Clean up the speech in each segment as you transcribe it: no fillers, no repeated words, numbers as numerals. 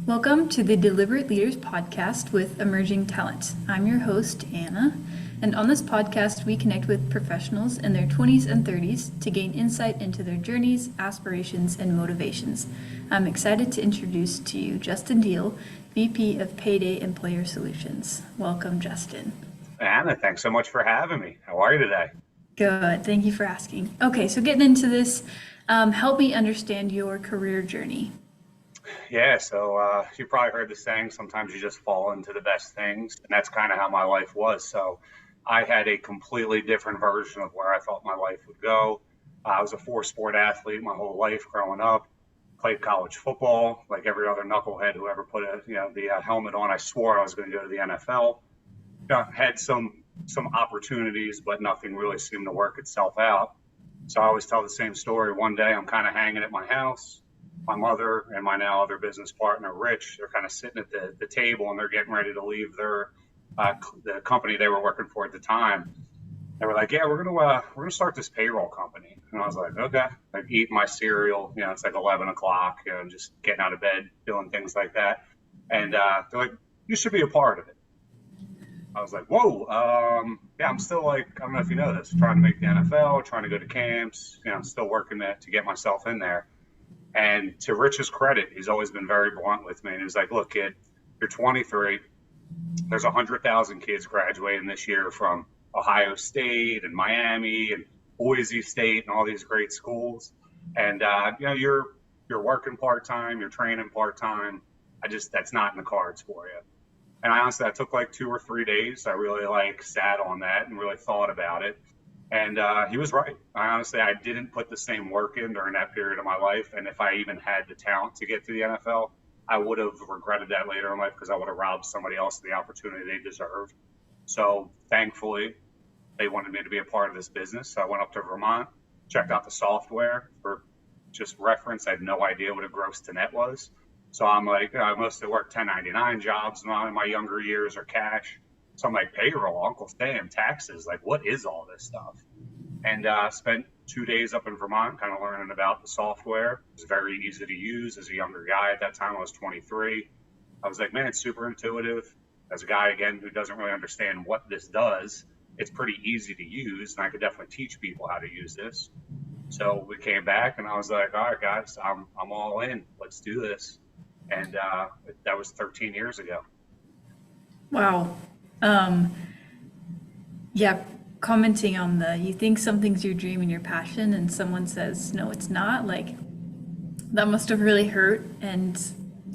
Welcome to the Deliberate Leaders podcast with Emerging Talent. I'm your host, Anna, and on this podcast, we connect with professionals in their 20s and 30s to gain insight into their journeys, aspirations, and motivations. I'm excited to introduce to you Justin Deal, VP of Payday Employer Solutions. Welcome, Justin. Anna, thanks so much for having me. How are you today? Good. Thank you for asking. Okay, so getting into this, help me understand your career journey. Yeah, so you probably heard the saying, sometimes you just fall into the best things. And that's kind of how my life was. So I had a completely different version of where I thought my life would go. I was a four-sport athlete my whole life growing up, played college football like every other knucklehead who ever put the helmet on. I swore I was going to go to the NFL. Had some opportunities, but nothing really seemed to work itself out. So I always tell the same story. One day I'm kind of hanging at my house. My mother and my now other business partner, Rich, they're kind of sitting at the table and they're getting ready to leave the company they were working for at the time. They were like, "Yeah, we're gonna start this payroll company." And I was like, "Okay." Like eating my cereal, it's like 11 o'clock, just getting out of bed, doing things like that. And they're like, "You should be a part of it." I was like, "Whoa, yeah." I'm still like, I don't know if you know this, trying to make the NFL, trying to go to camps, still working to get myself in there. And to Rich's credit, he's always been very blunt with me. And he was like, "Look, kid, you're 23. There's 100,000 kids graduating this year from Ohio State and Miami and Boise State and all these great schools. And, you're working part-time, you're training part-time. That's not in the cards for you." And I honestly, I took like 2 or 3 days. I really sat on that and really thought about it. And he was right. I didn't put the same work in during that period of my life. And if I even had the talent to get to the NFL, I would have regretted that later in life because I would have robbed somebody else of the opportunity they deserved. So thankfully, they wanted me to be a part of this business. So I went up to Vermont, checked out the software. For just reference, I had no idea what a gross to net was. So I'm like, I mostly worked 1099 jobs in my younger years or cash. So I'm like, payroll, Uncle Sam, taxes, like what is all this stuff? And spent 2 days up in Vermont kind of learning about the software. It was very easy to use as a younger guy. At that time, I was 23. I was like, man, it's super intuitive. As a guy, again, who doesn't really understand what this does, it's pretty easy to use. And I could definitely teach people how to use this. So we came back and I was like, all right, guys, I'm all in. Let's do this. And that was 13 years ago. Wow. Yeah, commenting on you think something's your dream and your passion, and someone says, no, it's not, like, that must have really hurt, and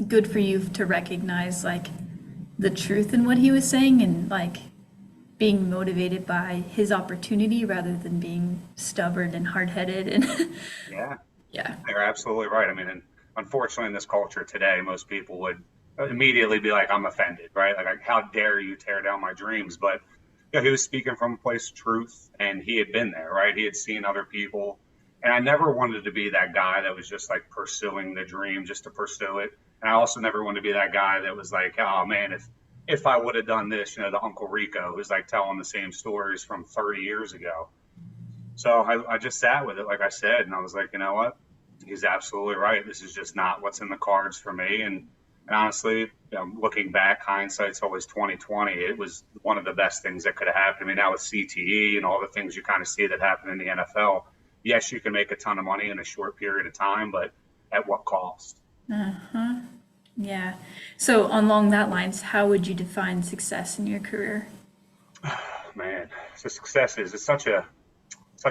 good for you to recognize, the truth in what he was saying, and, being motivated by his opportunity rather than being stubborn and hard-headed. And Yeah, you're absolutely right. I mean, and unfortunately, in this culture today, most people would immediately be like, "I'm offended," right? Like, how dare you tear down my dreams? But he was speaking from a place of truth, and he had been there, right? He had seen other people, and I never wanted to be that guy that was just pursuing the dream just to pursue it. And I also never wanted to be that guy that was like, "Oh man, if I would have done this," the Uncle Rico who's telling the same stories from 30 years ago. So I just sat with it, like I said, and I was like, you know what? He's absolutely right. This is just not what's in the cards for me. And honestly, looking back, hindsight's always 2020. It was one of the best things that could have happened. I mean, now with CTE and all the things you kind of see that happen in the NFL, yes, you can make a ton of money in a short period of time, but at what cost? Uh-huh. Yeah. So along that lines, how would you define success in your career? Man, so success it's such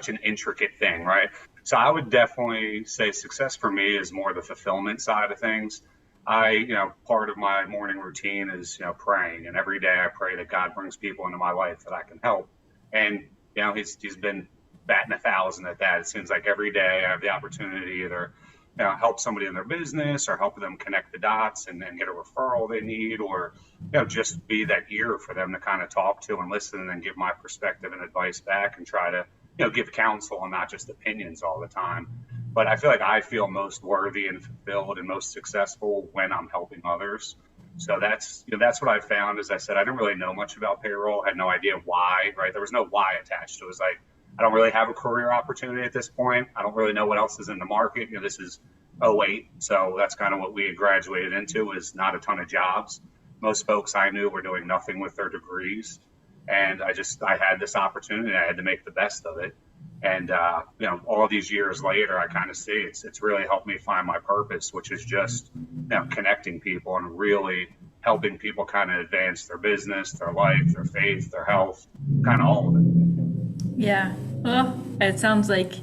an intricate thing, right? So I would definitely say success for me is more the fulfillment side of things. Part of my morning routine is, praying, and every day I pray that God brings people into my life that I can help. And, he's been batting 1,000 at that. It seems like every day I have the opportunity to either, help somebody in their business or help them connect the dots and get a referral they need, or, just be that ear for them to kind of talk to and listen and then give my perspective and advice back and try to, give counsel and not just opinions all the time. But I feel like I feel most worthy and fulfilled and most successful when I'm helping others. So that's what I found. As I said, I didn't really know much about payroll, had no idea why, right? There was no why attached to it. It was like, I don't really have a career opportunity at this point. I don't really know what else is in the market. This is '08. So that's kind of what we had graduated into, was not a ton of jobs. Most folks I knew were doing nothing with their degrees. And I had this opportunity. I had to make the best of it. And, all these years later, I kind of see it's really helped me find my purpose, which is just, connecting people and really helping people kind of advance their business, their life, their faith, their health, kind of all of it. Yeah. Well, it sounds like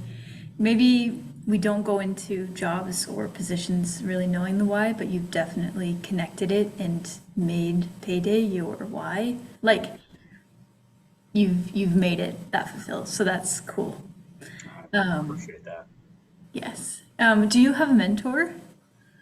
maybe we don't go into jobs or positions really knowing the why, but you've definitely connected it and made Payday your why. Like you've made it that fulfilled. So that's cool. I appreciate that. Yes. Do you have a mentor?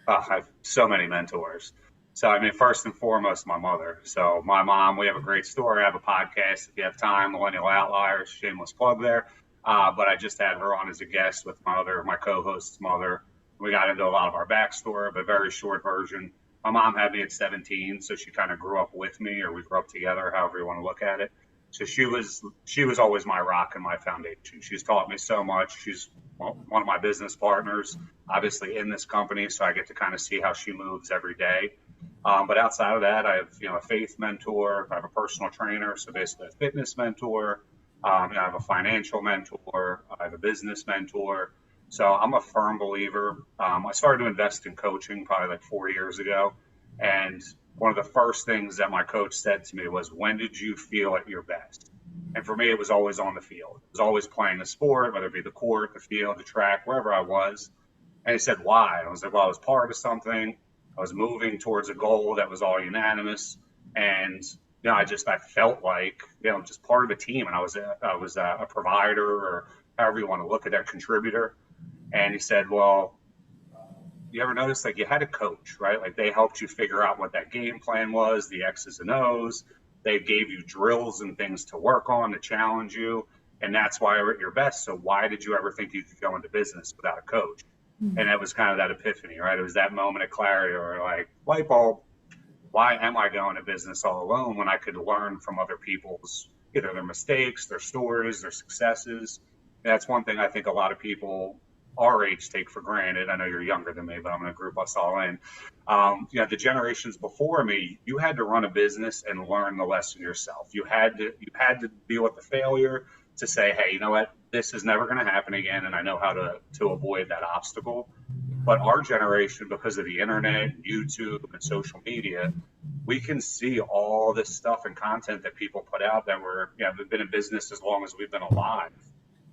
I have so many mentors. So, I mean, first and foremost, my mother. So, my mom, we have a great story. I have a podcast if you have time, Millennial Outliers, shameless plug there. But I just had her on as a guest with my co-host's mother. We got into a lot of our backstory, but very short version. My mom had me at 17, so she kind of grew up with me, or we grew up together, however you want to look at it. So she was always my rock and my foundation. She's taught me so much. She's one of my business partners, obviously in this company, so I get to kind of see how she moves every day. But outside of that, I have a faith mentor. I have a personal trainer, so basically a fitness mentor. I have a financial mentor. I have a business mentor. So I'm a firm believer. I started to invest in coaching probably like 4 years ago, and one of the first things that my coach said to me was, "When did you feel at your best?" And for me, it was always on the field. It was always playing a sport, whether it be the court, the field, the track, wherever I was. And he said, "Why?" And I was like, "Well, I was part of something. I was moving towards a goal that was all unanimous, and I felt like just part of a team, and I was a provider, or however you want to look at that, contributor." And he said, "Well, you ever notice like you had a coach, right? Like they helped you figure out what that game plan was, the X's and O's. They gave you drills and things to work on to challenge you, and that's why you're at your best. So why did you ever think you could go into business without a coach?" And it was kind of that epiphany, right? It was that moment of clarity, or like light bulb. Why am I going to business all alone when I could learn from other people's either their mistakes, their stories, their successes? That's one thing I think a lot of people our age take for granted. I know you're younger than me, but I'm going to group us all in. The generations before me, you had to run a business and learn the lesson yourself. You had to deal with the failure to say, "Hey, you know what? This is never going to happen again, and I know how to avoid that obstacle." But our generation, because of the internet, YouTube, and social media, we can see all this stuff and content that people put out that have been in business as long as we've been alive.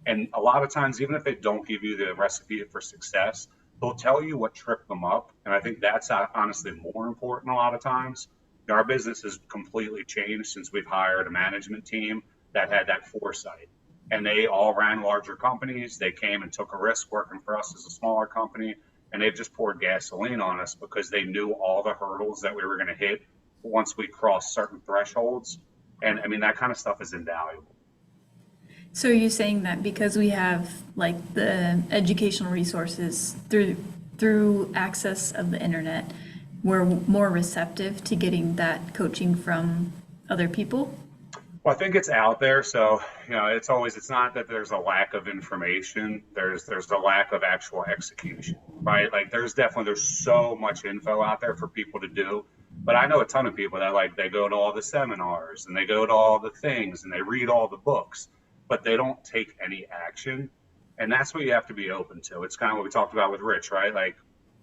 And a lot of times, even if they don't give you the recipe for success, they'll tell you what tripped them up. And I think that's honestly more important a lot of times. Our business has completely changed since we've hired a management team that had that foresight. And they all ran larger companies. They came and took a risk working for us as a smaller company. And they've just poured gasoline on us because they knew all the hurdles that we were going to hit once we crossed certain thresholds. And I mean, that kind of stuff is invaluable. So are you saying that because we have like the educational resources through access of the internet, we're more receptive to getting that coaching from other people? Well, I think it's out there. So, it's not that there's a lack of information. There's a lack of actual execution, right? Like there's so much info out there for people to do. But I know a ton of people that they go to all the seminars and they go to all the things and they read all the books, but they don't take any action. And that's what you have to be open to. It's kind of what we talked about with Rich, right? Like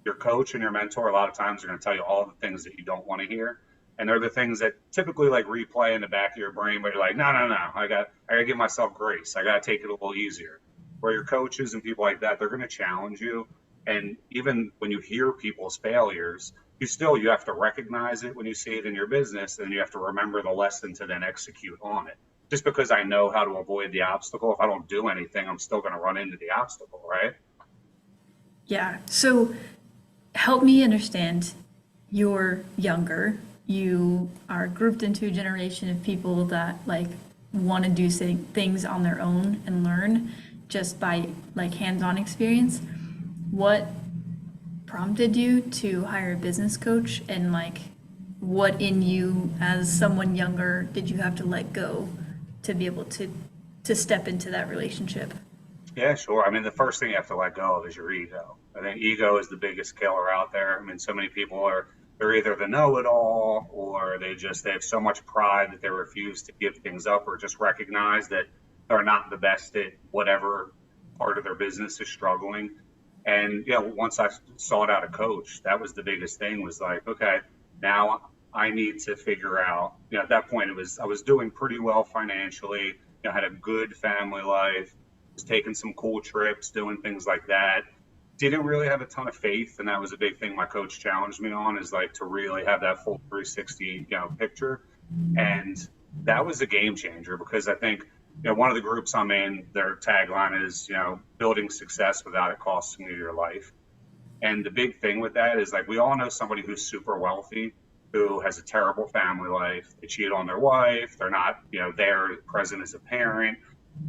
your coach and your mentor, a lot of times are going to tell you all the things that you don't want to hear. And they're the things that typically replay in the back of your brain, but you're like, no, I got to give myself grace. I got to take it a little easier. Where your coaches and people like that, they're going to challenge you. And even when you hear people's failures, you have to recognize it when you see it in your business, and you have to remember the lesson to then execute on it. Just because I know how to avoid the obstacle, if I don't do anything, I'm still going to run into the obstacle, right? Yeah. So help me understand. You're younger. You are grouped into a generation of people that want to do things on their own and learn just by hands-on experience. What prompted you to hire a business coach, and what in you as someone younger did you have to let go to be able to step into that relationship? Yeah, sure. I mean, the first thing you have to let go of is your ego, I think ego is the biggest killer out there. I mean, so many people they're either the know-it-all, or they have so much pride that they refuse to give things up or just recognize that they're not the best at whatever part of their business is struggling. And once I sought out a coach, that was the biggest thing, was like, okay, now I need to figure out, at that point I was doing pretty well financially, had a good family life, was taking some cool trips, doing things like that. Didn't really have a ton of faith, and that was a big thing my coach challenged me on, is like to really have that full 360 picture. And that was a game changer, because I think one of the groups I'm in, their tagline is building success without it costing you your life. And the big thing with that is, like, we all know somebody who's super wealthy who has a terrible family life. They cheat on their wife, they're not there present as a parent,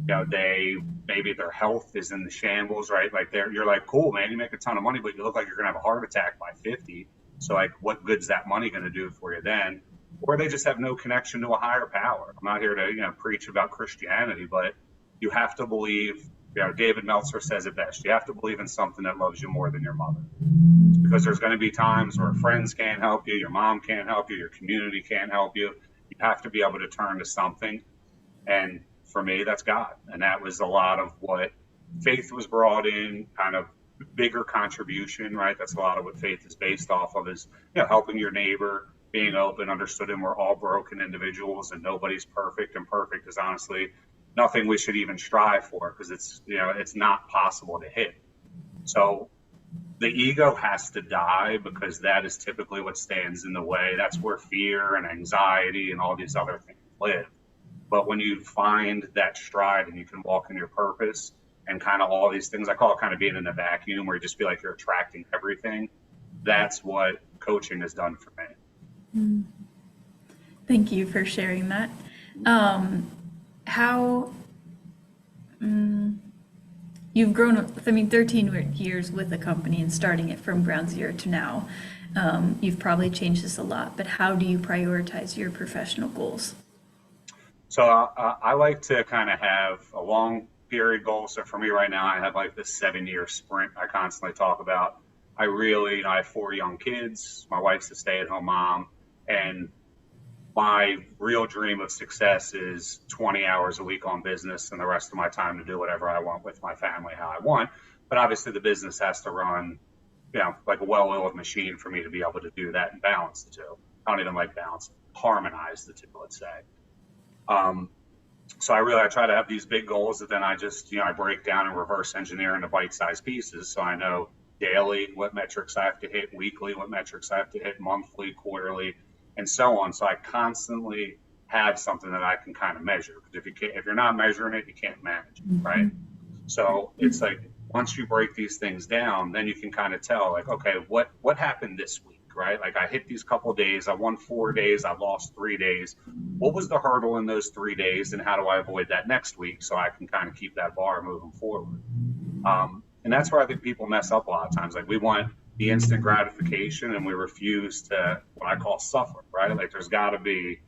maybe their health is in the shambles, right? Like, you're like, cool, man, you make a ton of money, but you look like you're gonna have a heart attack by 50. So, like, what good's that money gonna do for you then? Or they just have no connection to a higher power. I'm not here to preach about Christianity, but you have to believe. David Meltzer says it best. You have to believe in something that loves you more than your mother, because there's going to be times where friends can't help you, your mom can't help you, your community can't help you. You have to be able to turn to something. And for me, that's God. And that was a lot of what faith was brought in, kind of bigger contribution, right? That's a lot of what faith is based off of, is, helping your neighbor, being open, understood, and we're all broken individuals and nobody's perfect. And perfect is honestly nothing we should even strive for, because it's not possible to hit. So the ego has to die, because that is typically what stands in the way. That's where fear and anxiety and all these other things live. But when you find that stride and you can walk in your purpose and kind of all these things, I call it kind of being in a vacuum, where you just feel like you're attracting everything. That's what coaching has done for me. Thank you for sharing that. How you've grown, 13 years with the company and starting it from ground zero to now. You've probably changed this a lot, but how do you prioritize your professional goals? So I like to kind of have a long period goal. So for me right now, I have like this 7-year sprint I constantly talk about. I have 4 young kids. My wife's a stay-at-home mom, and my real dream of success is 20 hours a week on business and the rest of my time to do whatever I want with my family, how I want. But obviously the business has to run, like a well-oiled machine for me to be able to do that and balance the two. I don't even like balance, harmonize the two, let's say. So I try to have these big goals that then I just, I break down and reverse engineer into bite-sized pieces. So I know daily what metrics I have to hit, weekly what metrics I have to hit, monthly, quarterly, and so on. So I constantly have something that I can kind of measure. Because if you're not measuring it, you can't manage it, right? So it's like, once you break these things down, then you can kind of tell, like, okay, what happened this week, right? Like, I hit these couple of days, I won 4 days, I lost 3 days. What was the hurdle in those 3 days, and how do I avoid that next week, so I can kind of keep that bar moving forward? And that's where I think people mess up a lot of times. Like, we want the instant gratification, and we refuse to, what I call, suffer, right? Like, there's got to be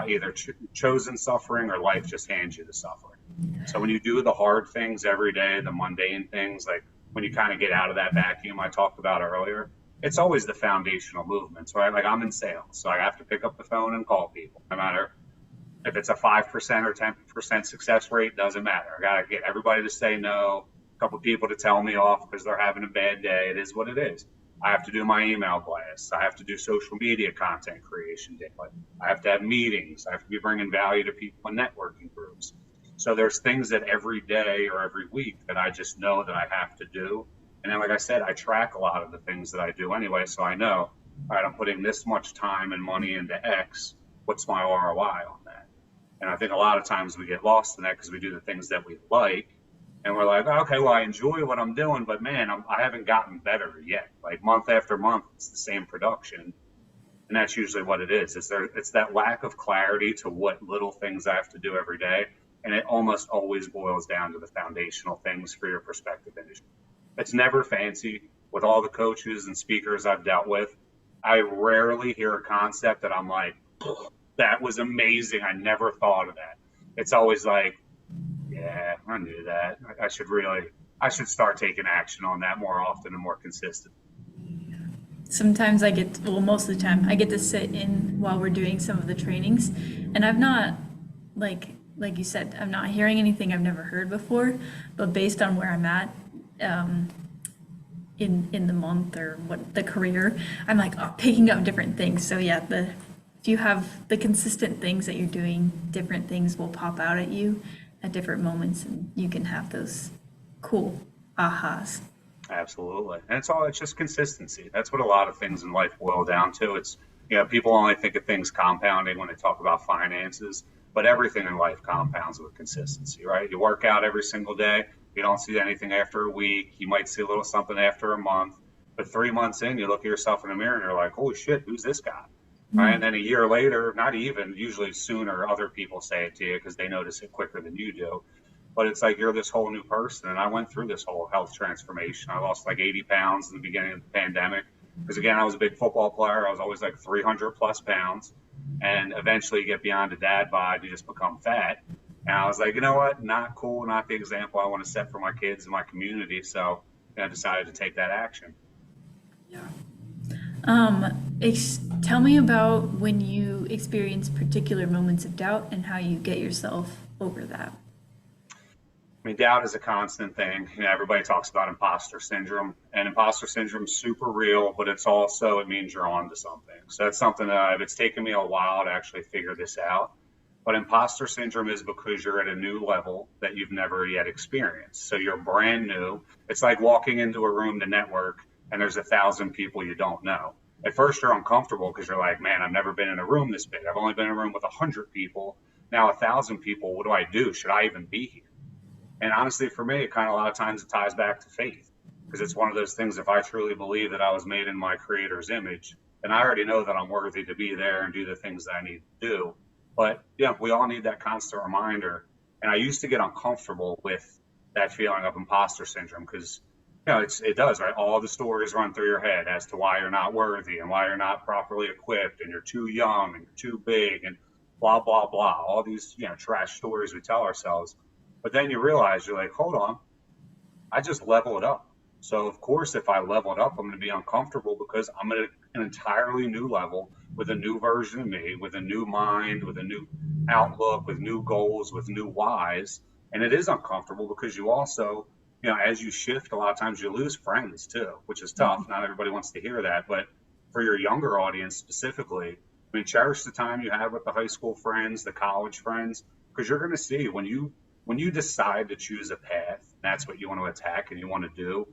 either chosen suffering, or life just hands you the suffering. So when you do the hard things every day, the mundane things, like when you kind of get out of that vacuum I talked about earlier, it's always the foundational movements, right? Like, I'm in sales, so I have to pick up the phone and call people, no matter if it's a 5% or 10% success rate, doesn't matter. I got to get everybody to say no, a couple people to tell me off because they're having a bad day. It is what it is. I have to do my email blasts. I have to do social media content creation daily. I have to have meetings. I have to be bringing value to people in networking groups. So there's things that every day or every week that I just know that I have to do. And then, like I said, I track a lot of the things that I do anyway. So I know, all right, I'm putting this much time and money into X. What's my ROI on that? And I think a lot of times we get lost in that because we do the things that we like. And we're like, okay, well, I enjoy what I'm doing, but man, I haven't gotten better yet. Like, month after month, it's the same production. And that's usually what it is. It's that lack of clarity to what little things I have to do every day. And it almost always boils down to the foundational things for your prospective industry. It's never fancy. With all the coaches and speakers I've dealt with, I rarely hear a concept that I'm like, that was amazing, I never thought of that. It's always like, yeah, I knew that. I should really I should start taking action on that more often and more consistent. Sometimes I get, well, most of the time, I get to sit in while we're doing some of the trainings, and I'm not, like you said, I'm not hearing anything I've never heard before, but based on where I'm at, um, in the month or what the career, I'm like, oh, picking up different things. So yeah, if you have the consistent things that you're doing, different things will pop out at you at different moments, and you can have those cool ahas. Absolutely. And it's just consistency. That's what a lot of things in life boil down to. People only think of things compounding when they talk about finances, but everything in life compounds with consistency, right? You work out every single day. You don't see anything after a week. You might see a little something after a month, but 3 months in, you look at yourself in the mirror and you're like, holy shit, who's this guy? Right. And then a year later, not even, usually sooner, other people say it to you because they notice it quicker than you do. But it's like you're this whole new person. And I went through this whole health transformation. I lost like 80 pounds in the beginning of the pandemic because, again, I was a big football player. I was always like 300 plus pounds. And eventually you get beyond a dad bod, you just become fat. And I was like, you know what? Not cool, not the example I want to set for my kids and my community. So I decided to take that action. Tell me about when you experience particular moments of doubt and how you get yourself over that. I mean, doubt is a constant thing. Everybody talks about imposter syndrome, and imposter syndrome is super real, but it means you're on to something. So that's something that it's taken me a while to actually figure this out. But imposter syndrome is because you're at a new level that you've never yet experienced. So you're brand new. It's like walking into a room to network and there's 1,000 people you don't know. At first you're uncomfortable because you're like, man, I've never been in a room this big. I've only been in a room with 100 people. Now 1,000 people, what do I do? Should I even be here? And honestly, for me, it kind of a lot of times it ties back to faith because it's one of those things. If I truly believe that I was made in my creator's image, then I already know that I'm worthy to be there and do the things that I need to do. But yeah, we all need that constant reminder. And I used to get uncomfortable with that feeling of imposter syndrome because, it does, right? All the stories run through your head as to why you're not worthy and why you're not properly equipped and you're too young and you're too big and blah, blah, blah. All these, trash stories we tell ourselves. But then you realize you're like, hold on, I just level it up. So of course, if I level it up, I'm going to be uncomfortable because I'm at an entirely new level with a new version of me, with a new mind, with a new outlook, with new goals, with new whys. And it is uncomfortable because you also, as you shift, a lot of times you lose friends too, which is tough. Not everybody wants to hear that, but for your younger audience specifically, I mean, cherish the time you have with the high school friends, the college friends, because you're going to see when you decide to choose a path, that's what you want to attack and you want to do.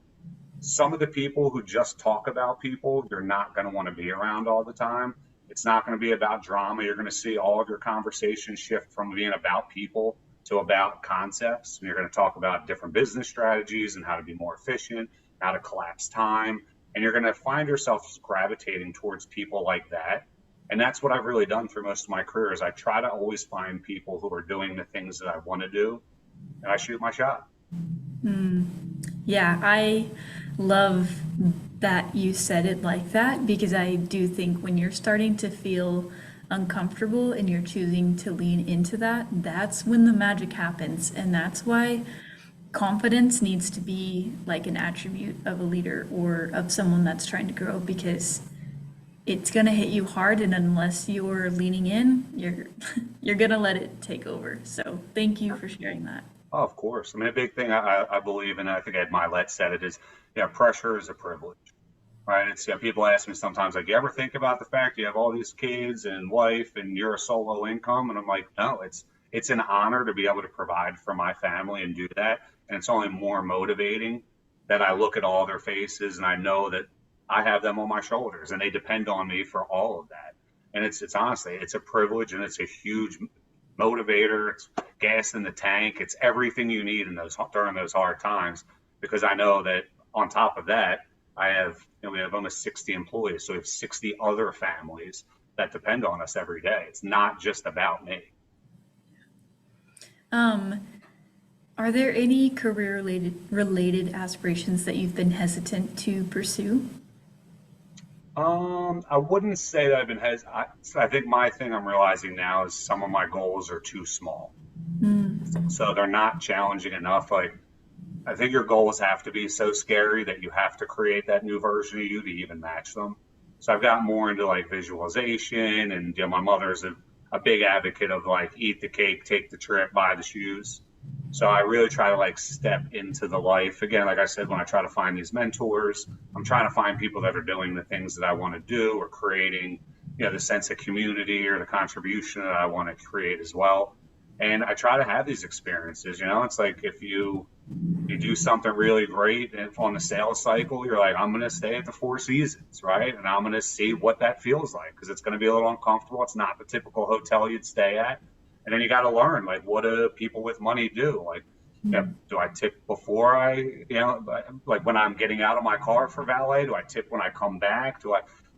Some of the people who just talk about people, you're not going to want to be around all the time. It's not going to be about drama. You're going to see all of your conversations shift from being about people to about concepts. And you're going to talk about different business strategies and how to be more efficient, how to collapse time. And you're going to find yourself gravitating towards people like that. And that's what I've really done through most of my career is I try to always find people who are doing the things that I want to do, and I shoot my shot. Yeah, I love that you said it like that because I do think when you're starting to feel uncomfortable and you're choosing to lean into that, that's when the magic happens. And that's why confidence needs to be like an attribute of a leader or of someone that's trying to grow because it's going to hit you hard, and unless you're leaning in, you're going to let it take over. So thank you for sharing that. Oh, of course. I mean, a big thing I believe in, I think Ed Milet said it is, pressure is a privilege, right? It's, people ask me sometimes, like, you ever think about the fact you have all these kids and wife and you're a solo income? And I'm like, no, it's an honor to be able to provide for my family and do that. And it's only more motivating that I look at all their faces and I know that I have them on my shoulders and they depend on me for all of that. And it's honestly, it's a privilege and it's a huge motivator. It's gas in the tank. It's everything you need during those hard times, because I know that on top of that, we have almost 60 employees. So we have 60 other families that depend on us every day. It's not just about me. Are there any career related aspirations that you've been hesitant to pursue? I wouldn't say that I've been I think my thing I'm realizing now is some of my goals are too small. So they're not challenging enough. Like I think your goals have to be so scary that you have to create that new version of you to even match them. So I've gotten more into like visualization, and my mother's a big advocate of like eat the cake, take the trip, buy the shoes. So I really try to like step into the life again. Like I said, when I try to find these mentors, I'm trying to find people that are doing the things that I want to do or creating, the sense of community or the contribution that I want to create as well. And I try to have these experiences. It's like if you do something really great and on the sales cycle, you're like, I'm going to stay at the Four Seasons, right? And I'm going to see what that feels like because it's going to be a little uncomfortable. It's not the typical hotel you'd stay at. And then you got to learn, like, what do people with money do? Like, do I tip before like when I'm getting out of my car for valet? Do I tip when I come back?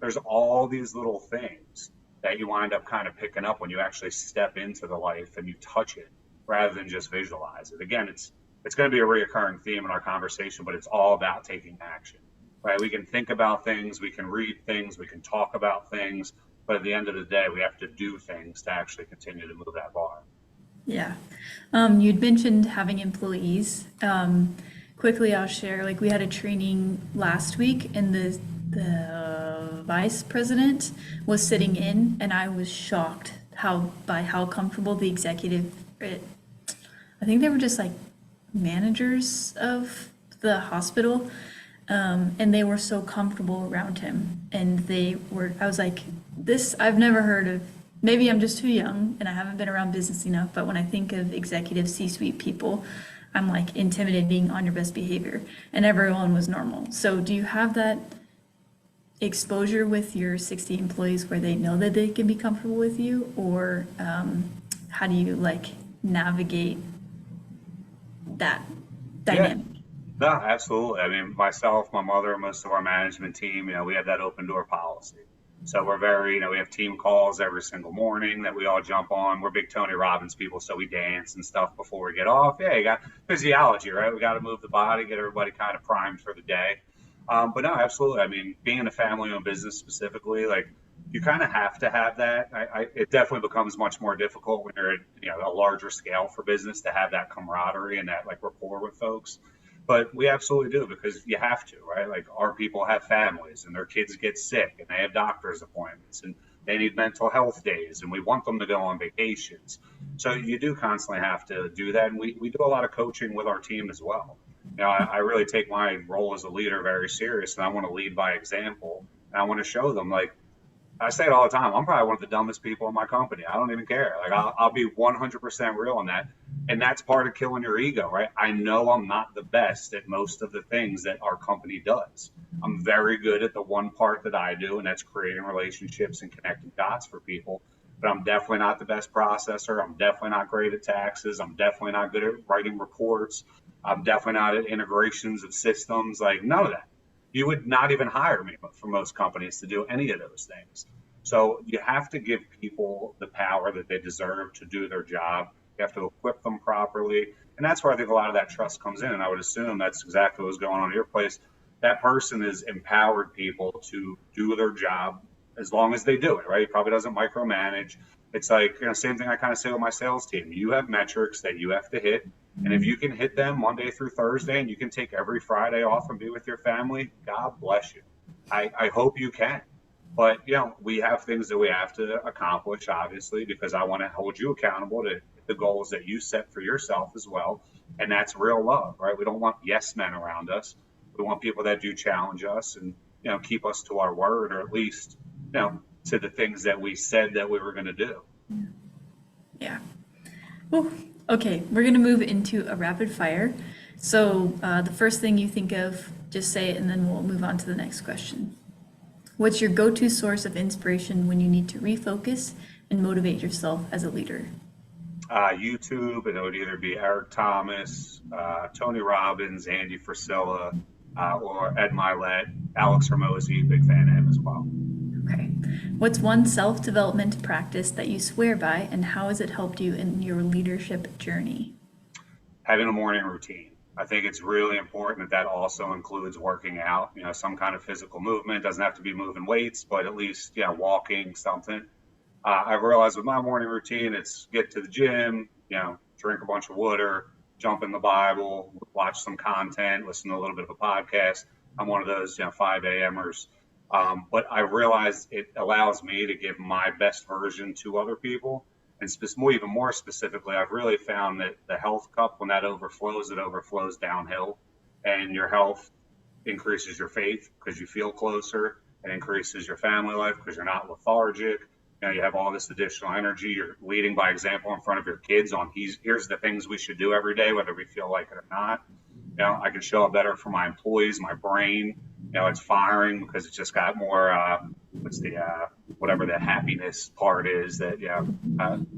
There's all these little things that you wind up kind of picking up when you actually step into the life and you touch it rather than just visualize it. Again, it's going to be a reoccurring theme in our conversation, but it's all about taking action, right? We can think about things, we can read things, we can talk about things, but at the end of the day, we have to do things to actually continue to move that bar. Yeah. You'd mentioned having employees. Quickly, I'll share, like we had a training last week and the vice president was sitting in and I was shocked by how comfortable the executive, I think they were just like managers of the hospital, and they were so comfortable around him. And I was like, I've never heard of, maybe I'm just too young and I haven't been around business enough, but when I think of executive C-suite people, I'm like intimidating on your best behavior, and everyone was normal. So do you have that exposure with your 60 employees where they know that they can be comfortable with you, or how do you like navigate that dynamic? Yeah, no, absolutely. I mean, myself, my mother, most of our management team, we have that open door policy. So we're very, we have team calls every single morning that we all jump on. We're big Tony Robbins people, so we dance and stuff before we get off. Yeah, you got physiology, right? We got to move the body, get everybody kind of primed for the day. But no, absolutely. I mean, being in a family-owned business specifically, like you kind of have to have that. It definitely becomes much more difficult when you're at a larger scale for business to have that camaraderie and that like rapport with folks. But we absolutely do because you have to, right? Like our people have families and their kids get sick and they have doctor's appointments and they need mental health days and we want them to go on vacations. So you do constantly have to do that. And we do a lot of coaching with our team as well. I really take my role as a leader very serious, and I want to lead by example. And I want to show them, like I say it all the time, I'm probably one of the dumbest people in my company. I don't even care. Like I'll be 100% real on that. And that's part of killing your ego, right? I know I'm not the best at most of the things that our company does. I'm very good at the one part that I do, and that's creating relationships and connecting dots for people. But I'm definitely not the best processor. I'm definitely not great at taxes. I'm definitely not good at writing reports. I'm definitely not at integrations of systems, like none of that. You would not even hire me for most companies to do any of those things. So you have to give people the power that they deserve to do their job. You have to equip them properly. And that's where I think a lot of that trust comes in. And I would assume that's exactly what's going on at your place. That person has empowered people to do their job as long as they do it, right? He probably doesn't micromanage. It's like, same thing I kind of say with my sales team. You have metrics that you have to hit. And if you can hit them Monday through Thursday and you can take every Friday off and be with your family, God bless you. I hope you can. But, we have things that we have to accomplish, obviously, because I want to hold you accountable to the goals that you set for yourself as well. And that's real love, right? We don't want yes men around us. We want people that do challenge us and, keep us to our word, or at least, to the things that we said that we were going to do. Yeah. Well, okay, we're going to move into a rapid fire. So the first thing you think of, just say it and then we'll move on to the next question. What's your go-to source of inspiration when you need to refocus and motivate yourself as a leader? YouTube, and it would either be Eric Thomas, Tony Robbins, Andy Frisella, or Ed Milet, Alex Hormozy, big fan of him as well. Okay. What's one self-development practice that you swear by, and how has it helped you in your leadership journey? Having a morning routine. I think it's really important that also includes working out, some kind of physical movement. Doesn't have to be moving weights, but at least, walking, something. I've realized with my morning routine, it's get to the gym, drink a bunch of water, jump in the Bible, watch some content, listen to a little bit of a podcast. I'm one of those, 5 a.m.ers. But I realize it allows me to give my best version to other people. And even more specifically, I've really found that the health cup, when that overflows, it overflows downhill. And your health increases your faith because you feel closer. It increases your family life because you're not lethargic. You have all this additional energy. You're leading by example in front of your kids on here's the things we should do every day, whether we feel like it or not. I can show up better for my employees, my brain. It's firing because it's just got more, whatever the happiness part is that,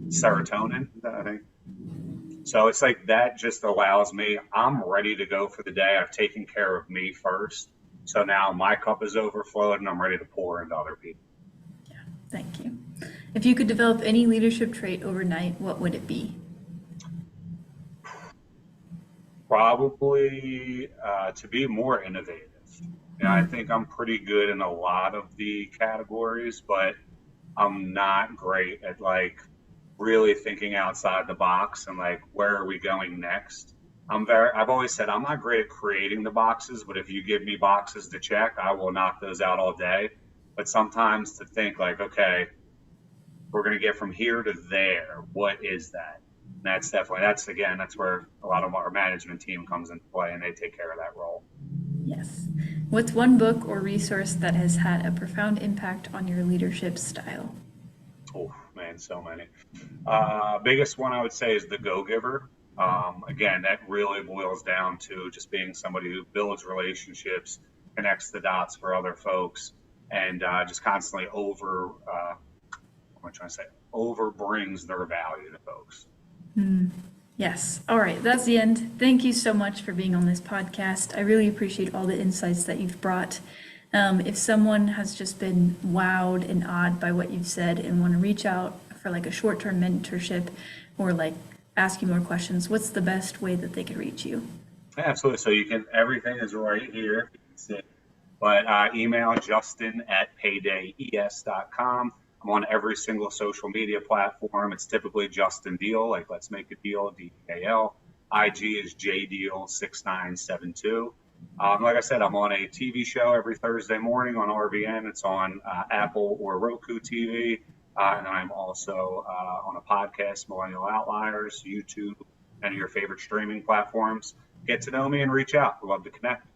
serotonin, I think. So it's like that just allows me, I'm ready to go for the day. I've taken care of me first. So now my cup is overflowed and I'm ready to pour into other people. Yeah, thank you. If you could develop any leadership trait overnight, what would it be? Probably to be more innovative. I think I'm pretty good in a lot of the categories, but I'm not great at really thinking outside the box and where are we going next? I've always said I'm not great at creating the boxes, but if you give me boxes to check, I will knock those out all day. But sometimes to think okay, we're going to get from here to there. What is that? And that's where a lot of our management team comes into play and they take care of that role. Yes. What's one book or resource that has had a profound impact on your leadership style? Oh man, so many. Biggest one I would say is The Go-Giver. Again, that really boils down to just being somebody who builds relationships, connects the dots for other folks, and just constantly overbrings their value to folks. Yes. All right. That's the end. Thank you so much for being on this podcast. I really appreciate all the insights that you've brought. If someone has just been wowed and awed by what you've said and want to reach out for a short-term mentorship or ask you more questions, what's the best way that they could reach you? Absolutely. So everything is right here. But email justin@paydayes.com. I'm on every single social media platform. It's typically Justin Deal, Let's Make a Deal, DEAL. IG is JDeal6972. Like I said, I'm on a TV show every Thursday morning on RVN. It's on Apple or Roku TV. And I'm also on a podcast, Millennial Outliers, YouTube, and your favorite streaming platforms. Get to know me and reach out. We'd love to connect.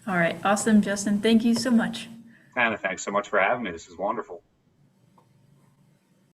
All right. Awesome, Justin. Thank you so much. Hannah, thanks so much for having me. This is wonderful.